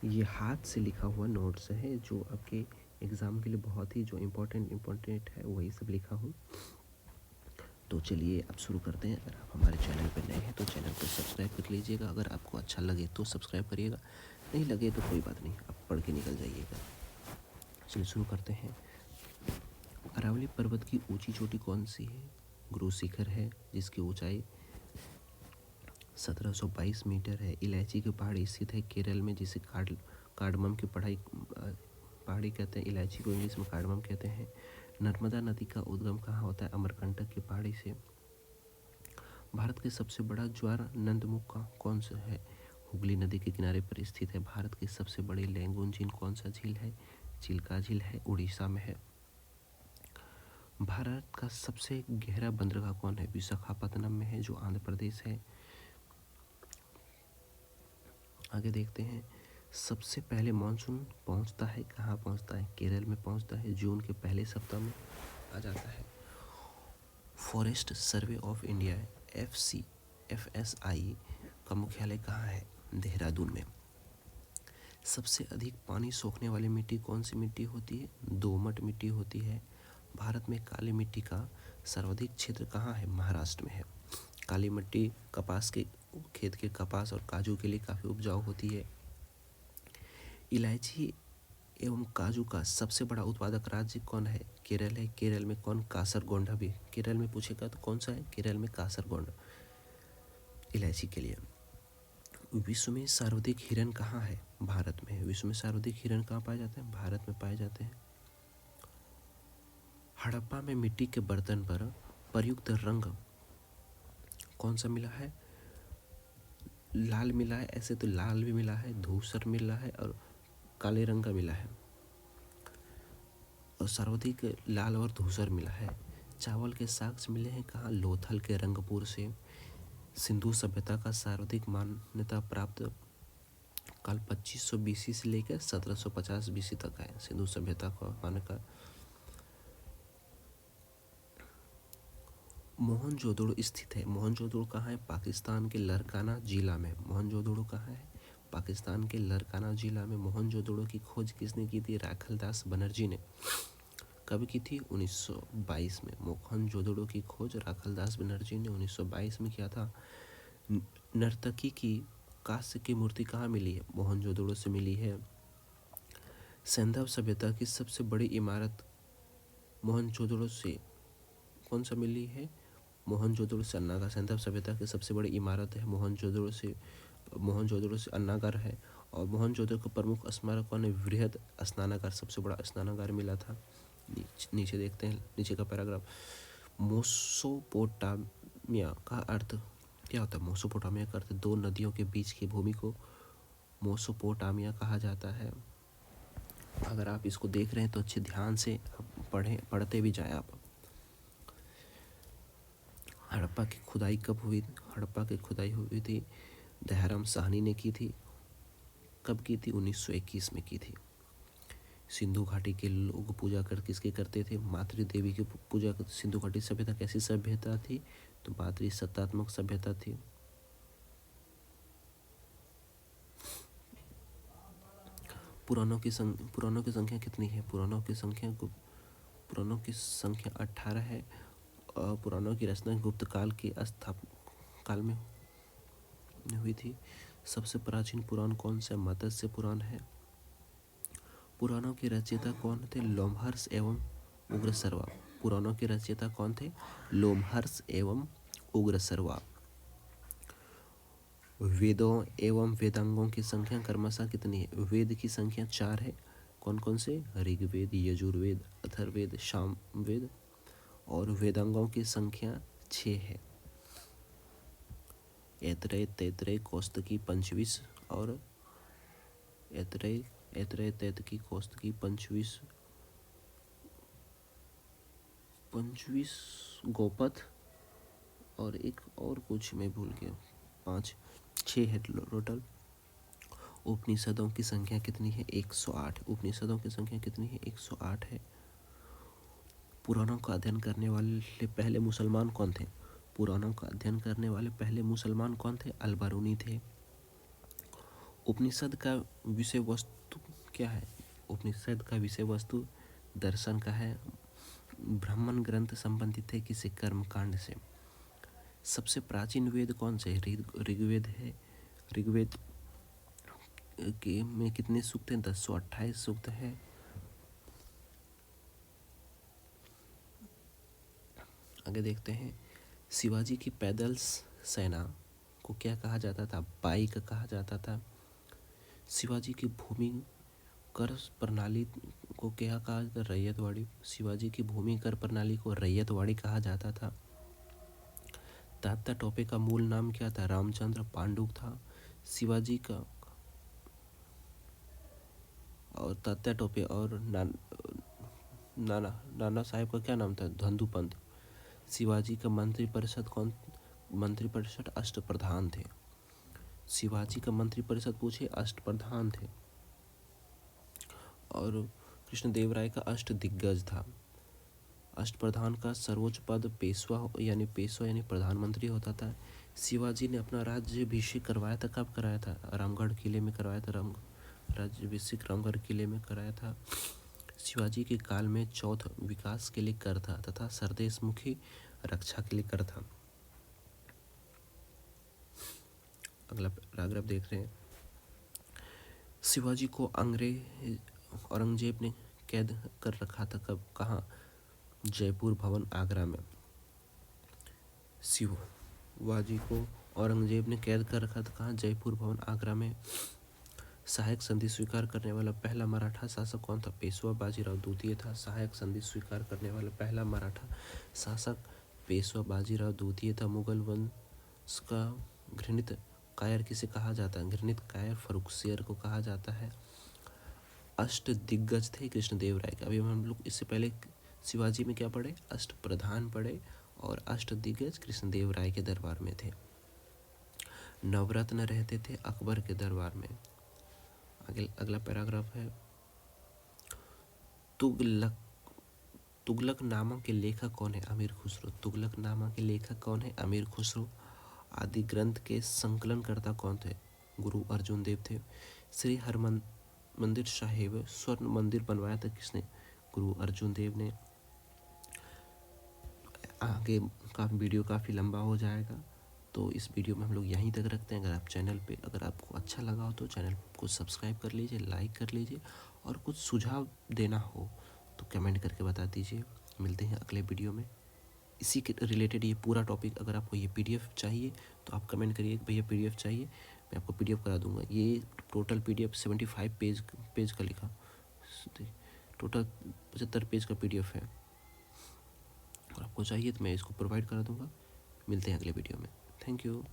ये हाथ से लिखा हुआ नोट्स है जो आपके एग्ज़ाम के लिए बहुत ही जो इम्पोर्टेंट है वही सब लिखा हूँ। तो चलिए अब शुरू करते हैं। अगर आप हमारे चैनल पर नए हैं तो चैनल को सब्सक्राइब कर लीजिएगा। अगर आपको अच्छा लगे तो सब्सक्राइब करिएगा, नहीं लगे तो कोई बात नहीं, आप पढ़ के निकल जाइएगा। चलिए शुरू करते हैं। अरावली पर्वत की ऊंची चोटी कौन सी है? गुरु शिखर है जिसकी ऊंचाई 1722 मीटर है। इलायची की पहाड़ी स्थित है केरल में जिसे कार्डमम की पहाड़ी कहते हैं। इलायची को इंग्लिश में कार्डमम कहते हैं। नर्मदा नदी का उद्गम कहाँ होता है? अमरकंटक की पहाड़ी से। भारत के सबसे बड़ा ज्वार नंदमुख कौन सा है? हुगली नदी के किनारे पर स्थित है। भारत की सबसे बड़ी लैंगून झील कौन सा झील है? चिल्का झील है, उड़ीसा में है। भारत का सबसे गहरा बंदरगाह कौन है? विशाखापत्तनम में है जो आंध्र प्रदेश है। आगे देखते हैं। सबसे पहले मानसून पहुंचता है कहाँ पहुंचता है? केरल में पहुंचता है, जून के पहले सप्ताह में आ जाता है। Forest survey of India FSI का मुख्यालय कहाँ है? देहरादून में। सबसे अधिक पानी सोखने वाली मिट्टी कौन सी मिट्टी होती है? दोमट मिट्टी होती है। भारत में काली मिट्टी का सर्वाधिक क्षेत्र कहाँ है? महाराष्ट्र में है। काली मिट्टी कपास के खेत के कपास और काजू के लिए काफ़ी उपजाऊ होती है। इलायची एवं काजू का सबसे बड़ा उत्पादक राज्य कौन है? केरल है। केरल में कौन? कासरगोंडा भी। केरल में पूछेगा तो कौन सा है? केरल में कासरगोंडा इलायची के लिए। विश्व में सर्वाधिक हिरण कहाँ है? भारत में है। विश्व में सर्वाधिक हिरण कहाँ पाए जाते हैं? भारत में पाए जाते हैं। हड़प्पा में मिट्टी के बर्तन पर प्रयुक्त रंग कौन सा मिला है? लाल मिला है। ऐसे तो लाल भी मिला है, धूसर मिला है और काले रंग का मिला है, और सर्वाधिक लाल और धूसर मिला है। चावल के साक्ष्य मिले हैं कहाँ? लोथल के रंगपुर से। सिंधु सभ्यता का सर्वाधिक मान्यता प्राप्त काल 2500 BC से लेकर 1750 BC तक है। सिंधु सभ्यता का मान्यता। मोहनजोदड़ो स्थित है। मोहनजोदड़ो कहाँ है? पाकिस्तान के लरकाना जिला में। मोहनजोदड़ो कहाँ है? पाकिस्तान के लरकाना जिला में। मोहनजोदड़ो की खोज किसने की थी? राखलदास बनर्जी ने। कब की थी? 1922 में। मोहनजोदड़ो की खोज राखलदास बनर्जी ने 1922 में किया था। नर्तकी की कांस्य की मूर्ति कहाँ मिली है? मोहनजोदड़ो से मिली है। सैंधव सभ्यता की सबसे बड़ी इमारत मोहनजोदड़ो से कौन सा मिली है? मोहनजोदड़ो से अन्नागार। सैंधव सभ्यता की सबसे बड़ी इमारत है मोहनजोदड़ो से अन्नागार है। और मोहनजोदड़ो का प्रमुख स्मारक कौन है? वृहद स्नानागार, सबसे बड़ा स्नानागार मिला था। नीचे देखते हैं, नीचे का पैराग्राफ। मोसोपोटामिया का अर्थ क्या होता है? मोसोपोटामिया का अर्थ दो नदियों के बीच की भूमि को मोसोपोटामिया कहा जाता है। अगर आप इसको देख रहे हैं तो अच्छे ध्यान से पढ़ते भी जाए आप। हड़प्पा की खुदाई कब हुई? हड़प्पा की खुदाई हुई थी, दयाराम साहनी ने की थी। कब की थी? 1921 में की थी। सिंधु घाटी के लोग पूजा किसके करते थे? मातृ देवी की पूजा। सिंधु घाटी सभ्यता कैसी सभ्यता थी? तो मातृ सत्तात्मक सभ्यता थी। पुराणों की संख्या कितनी है? पुराणों की संख्या 18 है। पुराणों की रचना गुप्त काल के काल में हुई थी। सबसे प्राचीन पुराण कौन सा? मत्स्य पुराण है। पुराणों के रचयिता कौन थे? लोमहर्ष एवं उग्रसर्वा। पुराणों के रचयिता कौन थे? लोमहर्ष एवं उग्रसर्वा। वेदों एवं वेदांगों की संख्या क्रमशः कितनी है? वेद की संख्या 4 है। कौन कौन से? ऋग्वेद, यजुर्वेद, अथर्ववेद, सामवेद। और वेदांगों की संख्या 6 है। ऐतरेय, तैतरेय, कौस्तुकी, पंचविश और ऐतरेय, तैतकी, कौस्तुकी, पंचविश, गोपथ और एक और कुछ मैं भूल गया। 6 है टोटल। उपनिषदों की संख्या कितनी है? 108। उपनिषदों की संख्या कितनी है? 108 है। पुराणों का अध्ययन करने वाले पहले मुसलमान कौन थे? पुराणों का अध्ययन करने वाले पहले मुसलमान कौन थे? अल-बरूनी थे। उपनिषद का विषय वस्तु क्या है? उपनिषद का विषय वस्तु दर्शन का है। ब्राह्मण ग्रंथ संबंधित है किसी कर्म कांड से। सबसे प्राचीन वेद कौन से है? ऋग्वेद है। ऋग्वेद के में कितने सूक्त हैं? 1028 सूक्त है। आगे देखते हैं, शिवाजी की पैदल सेना को क्या कहा जाता था? पाइक कहा जाता था। शिवाजी की भूमि कर प्रणाली को क्या कहा जाता? रैयतवाड़ी। शिवाजी की भूमि कर प्रणाली को रैयतवाड़ी कहा जाता था। तात्या टोपे का मूल नाम क्या था? रामचंद्र पांडु था। शिवाजी का और तात्या टोपे और नाना साहेब का क्या नाम था? धंधुपंत। शिवाजी का मंत्रिपरिषद अष्टप्रधान थे। शिवाजी का मंत्रिपरिषद पूछे अष्टप्रधान थे। और कृष्णदेवराय का अष्टदिग्गज था। अष्टप्रधान का सर्वोच्च पद पेशवा यानी प्रधानमंत्री होता था। शिवाजी ने अपना राज्याभिषेक करवाया था, कब कराया था? रामगढ़ किले में करवाया था। राज्याभिषेक रामगढ़ किले में कराया था। शिवाजी के काल में चौथ विकास के लिए कर था तथा सरदेशमुखी रक्षा के लिए कर था। अगला पैराग्राफ देख रहे हैं, शिवाजी को औरंगजेब ने कैद कर रखा था, कब, कहाँ? जयपुर भवन आगरा में। शिवाजी को औरंगजेब ने कैद कर रखा था, कहाँ? जयपुर भवन आगरा में। सहायक संधि स्वीकार करने वाला पहला मराठा शासक कौन था? पेशवा बाजीराव द्वितीय था। सहायक संधि स्वीकार करने वाला पहला मराठा शासक पेशवा बाजीराव द्वितीय था। मुगल वंश का घृणित कायर किसे कहा जाता है? घृणित कायर फर्रुखसियर को कहा जाता है। अष्टदिग्गज थे कृष्णदेवराय के। अभी हम लोग इससे पहले शिवाजी में क्या पढ़े? अष्टप्रधान पढ़े और अष्टदिग्गज कृष्णदेवराय के दरबार में थे। नवरत्न रहते थे अकबर के दरबार में। अगला पैराग्राफ है, तुगलकनामा के लेखक कौन है? अमीर खुसरो। तुगलकनामा के लेखक कौन है? अमीर खुसरो। आदि ग्रंथ के संकलनकर्ता कौन थे? गुरु अर्जुन देव थे। श्री हरमंदिर साहिब स्वर्ण मंदिर बनवाया था किसने? गुरु अर्जुन देव ने। आगे का वीडियो काफ़ी लंबा हो जाएगा, तो इस वीडियो में हम लोग यहीं तक रखते हैं। अगर आपको अच्छा लगा हो तो चैनल को सब्सक्राइब कर लीजिए, लाइक कर लीजिए, और कुछ सुझाव देना हो तो कमेंट करके बता दीजिए। मिलते हैं अगले वीडियो में। इसी के रिलेटेड ये पूरा टॉपिक, अगर आपको ये PDF चाहिए तो आप कमेंट करिए कि भैया PDF चाहिए, मैं आपको PDF करा दूंगा। ये टोटल PDF 75 पेज का लिखा, टोटल 75 पेज का PDF है, और आपको चाहिए तो मैं इसको प्रोवाइड करा दूंगा। मिलते हैं अगले वीडियो में। Thank you.